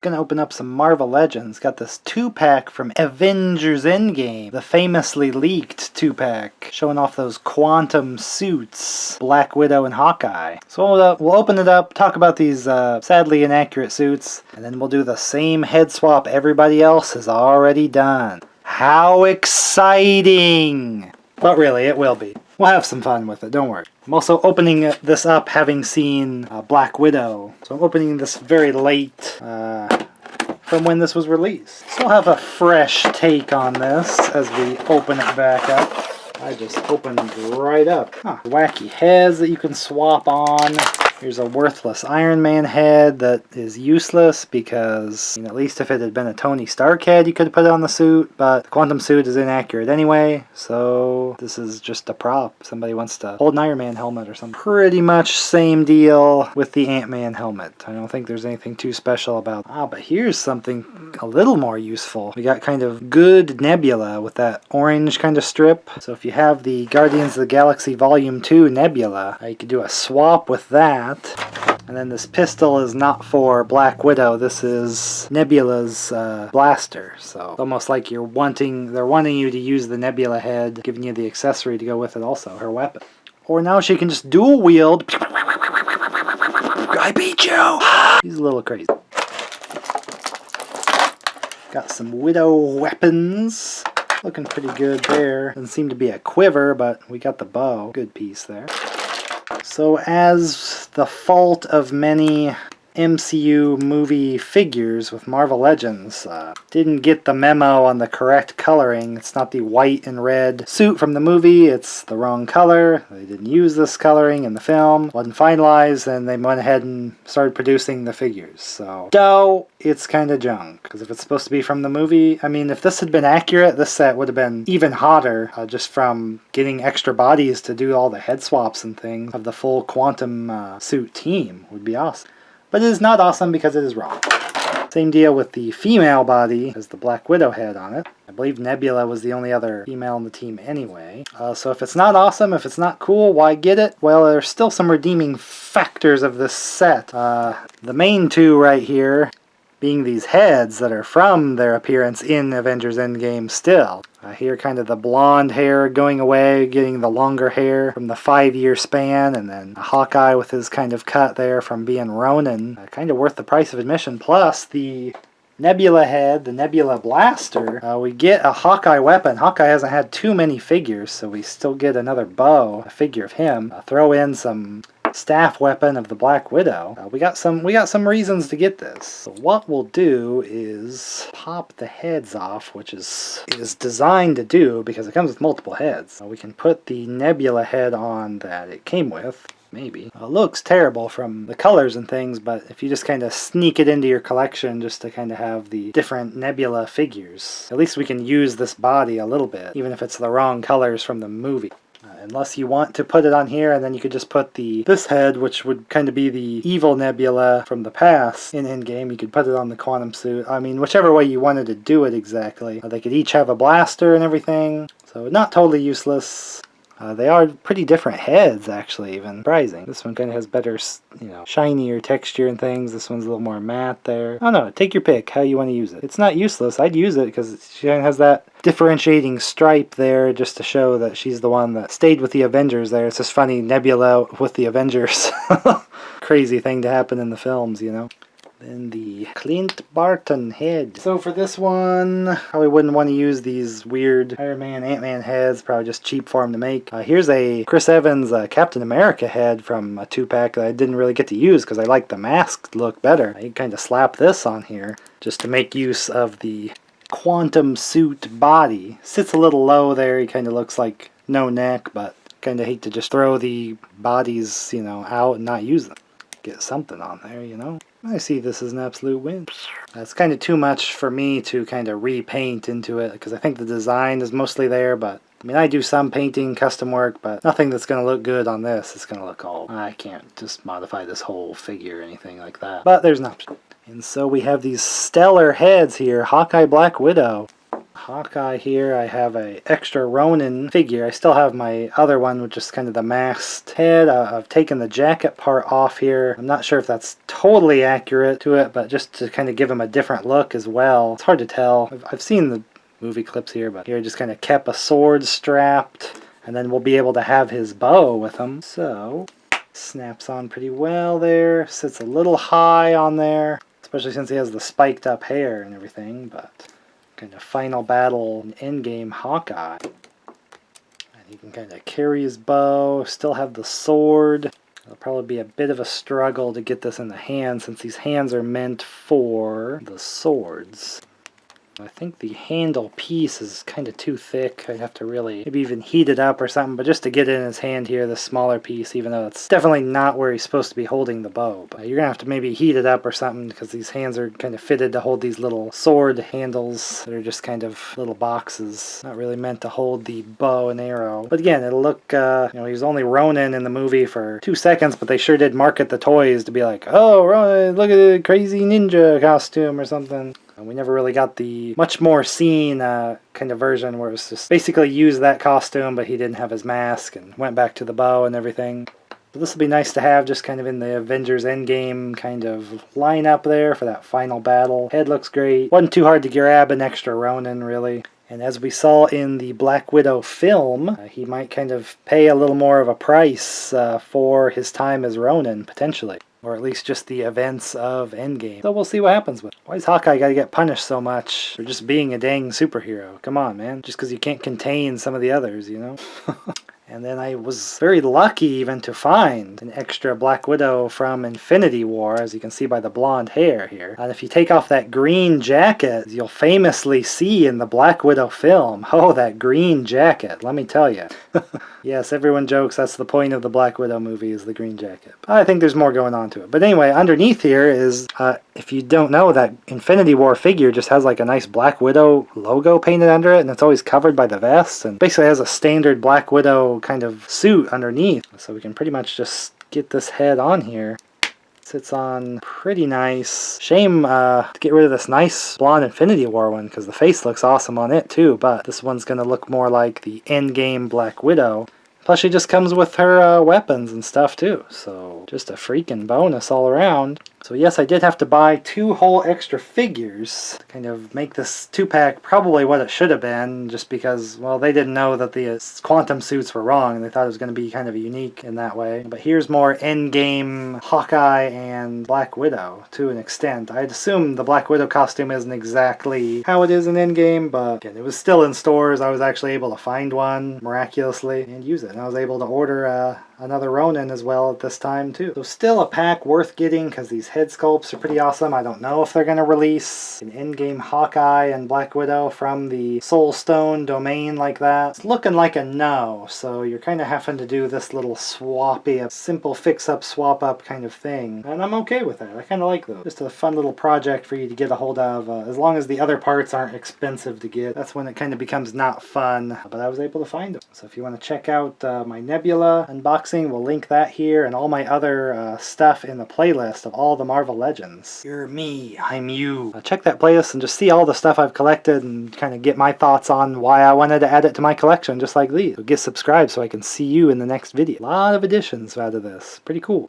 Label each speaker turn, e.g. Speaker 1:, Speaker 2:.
Speaker 1: Gonna open up some Marvel Legends. Got this 2-pack from Avengers Endgame, the famously leaked 2-pack, showing off those quantum suits, Black Widow and Hawkeye. So we'll open it up, talk about these sadly inaccurate suits, and then we'll do the same head swap everybody else has already done. How exciting! But really, it will be. We'll have some fun with it, don't worry. I'm also opening this up having seen Black Widow. So I'm opening this very late from when this was released. So I'll have a fresh take on this as we open it back up. I just opened right up. Wacky heads that you can swap on. Here's a worthless Iron Man head that is useless because, at least if it had been a Tony Stark head, you could have put it on the suit, but the quantum suit is inaccurate anyway, so this is just a prop. Somebody wants to hold an Iron Man helmet or something. Pretty much same deal with the Ant-Man helmet. I don't think there's anything too special about it. But here's something a little more useful. We got kind of good Nebula with that orange kind of strip. So if you have the Guardians of the Galaxy Volume 2 Nebula, you could do a swap with that. And then this pistol is not for Black Widow. This is Nebula's blaster. So it's almost like they're wanting you to use the Nebula Head, giving you the accessory to go with it also, her weapon. Or now she can just dual wield. I beat you! He's a little crazy. Got some Widow weapons. Looking pretty good there. Doesn't seem to be a quiver, but we got the bow. Good piece there. So as the fault of many MCU movie figures with Marvel Legends, didn't get the memo on the correct coloring. It's not the white and red suit from the movie, it's the wrong color. They didn't use this coloring in the film. Wasn't finalized, and they went ahead and started producing the figures. So it's kind of junk, because if it's supposed to be from the movie, if this had been accurate, this set would have been even hotter, just from getting extra bodies to do all the head swaps and things of the full quantum suit team would be awesome. But it is not awesome because it is wrong. Same deal with the female body as the Black Widow head on it. I believe Nebula was the only other female on the team anyway. So if it's not awesome, if it's not cool, why get it? Well, there's still some redeeming factors of this set. The main two right here being these heads that are from their appearance in Avengers Endgame still. Here kind of the blonde hair going away, getting the longer hair from the 5-year span, and then Hawkeye with his kind of cut there from being Ronin. Kind of worth the price of admission. Plus the Nebula Head, the Nebula Blaster, we get a Hawkeye weapon. Hawkeye hasn't had too many figures, so we still get another bow, a figure of him. Throw in some staff weapon of the Black Widow. We got some reasons to get this. So what we'll do is pop the heads off, which is designed to do because it comes with multiple heads. We can put the Nebula head on that it came with. Maybe. It looks terrible from the colors and things, but if you just kind of sneak it into your collection just to kind of have the different Nebula figures, at least we can use this body a little bit, even if it's the wrong colors from the movie. Unless you want to put it on here, and then you could just put this head, which would kind of be the evil Nebula from the past in Endgame. You could put it on the quantum suit. Whichever way you wanted to do it exactly. They could each have a blaster and everything, so not totally useless. They are pretty different heads, actually, even surprising. This one kind of has better, shinier texture and things. This one's a little more matte there. I don't know, take your pick how you want to use it. It's not useless. I'd use it because she has that differentiating stripe there just to show that she's the one that stayed with the Avengers there. It's just funny, Nebula with the Avengers. Crazy thing to happen in the films, Then the Clint Barton head. So for this one, probably wouldn't want to use these weird Iron Man, Ant-Man heads. Probably just cheap for them to make. Here's a Chris Evans Captain America head from a 2-pack that I didn't really get to use because I like the mask look better. I kind of slap this on here just to make use of the quantum suit body. Sits a little low there. He kind of looks like no neck, but kind of hate to just throw the bodies, out and not use them. Get something on there, I see this as an absolute win. That's kind of too much for me to kind of repaint into it because I think the design is mostly there, but I do some painting, custom work, but nothing that's going to look good on this. It's going to look all... I can't just modify this whole figure or anything like that. But there's an option. And so we have these stellar heads here. Hawkeye Black Widow. Hawkeye here. I have a extra Ronin figure. I still have my other one, which is kind of the masked head. I've taken the jacket part off here. I'm not sure if that's totally accurate to it, but just to kind of give him a different look as well. It's hard to tell. I've seen the movie clips here, but here I just kind of kept a sword strapped, and then we'll be able to have his bow with him. So, snaps on pretty well there. Sits a little high on there, especially since he has the spiked up hair and everything, but kind of final battle Endgame Hawkeye. And he can kind of carry his bow, still have the sword. It'll probably be a bit of a struggle to get this in the hand since these hands are meant for the swords. I think the handle piece is kind of too thick. I'd have to really maybe even heat it up or something, but just to get it in his hand here, the smaller piece, even though it's definitely not where he's supposed to be holding the bow. But you're going to have to maybe heat it up or something because these hands are kind of fitted to hold these little sword handles that are just kind of little boxes, not really meant to hold the bow and arrow. But again, it'll look, he was only Ronin in the movie for 2 seconds, but they sure did market the toys to be like, oh, Ronin, look at the crazy ninja costume or something. We never really got the much more seen kind of version where it was just basically used that costume, but he didn't have his mask and went back to the bow and everything. So this will be nice to have just kind of in the Avengers Endgame kind of lineup there for that final battle. Head looks great. Wasn't too hard to grab an extra Ronin, really. And as we saw in the Black Widow film, he might kind of pay a little more of a price for his time as Ronin, potentially. Or at least just the events of Endgame. So we'll see what happens with it. Why's Hawkeye gotta get punished so much for just being a dang superhero? Come on, man. Just because you can't contain some of the others, you know? And then I was very lucky even to find an extra Black Widow from Infinity War, as you can see by the blonde hair here. And if you take off that green jacket, you'll famously see in the Black Widow film. Oh, that green jacket, let me tell you. Yes, everyone jokes that's the point of the Black Widow movie is the green jacket. I think there's more going on to it. But anyway, underneath here is, if you don't know, that Infinity War figure just has like a nice Black Widow logo painted under it, and it's always covered by the vest, and basically has a standard Black Widow kind of suit underneath. So we can pretty much just get this head on here. Sits on pretty nice. Shame to get rid of this nice blonde Infinity War one because the face looks awesome on it too, but this one's going to look more like the Endgame Black Widow. Plus she just comes with her weapons and stuff too, so just a freaking bonus all around. So yes, I did have to buy 2 whole extra figures to kind of make this 2-pack probably what it should have been, just because, well, they didn't know that the quantum suits were wrong, and they thought it was going to be kind of unique in that way. But here's more Endgame Hawkeye and Black Widow, to an extent. I'd assume the Black Widow costume isn't exactly how it is in Endgame, but again, it was still in stores. I was actually able to find one, miraculously, and use it. And I was able to order another Ronin as well at this time too. So still a pack worth getting because these head sculpts are pretty awesome. I don't know if they're going to release an Endgame Hawkeye and Black Widow from the Soul Stone domain like that. It's looking like a no, so you're kind of having to do this little swappy, simple fix-up, swap-up kind of thing. And I'm okay with that. I kind of like those. Just a fun little project for you to get a hold of. As long as the other parts aren't expensive to get, that's when it kind of becomes not fun. But I was able to find them. So if you want to check out my Nebula unboxing, we'll link that here and all my other stuff in the playlist of all the Marvel Legends. You're me, I'm you. Check that playlist and just see all the stuff I've collected and kind of get my thoughts on why I wanted to add it to my collection just like these. So get subscribed so I can see you in the next video. A lot of additions out of this. Pretty cool.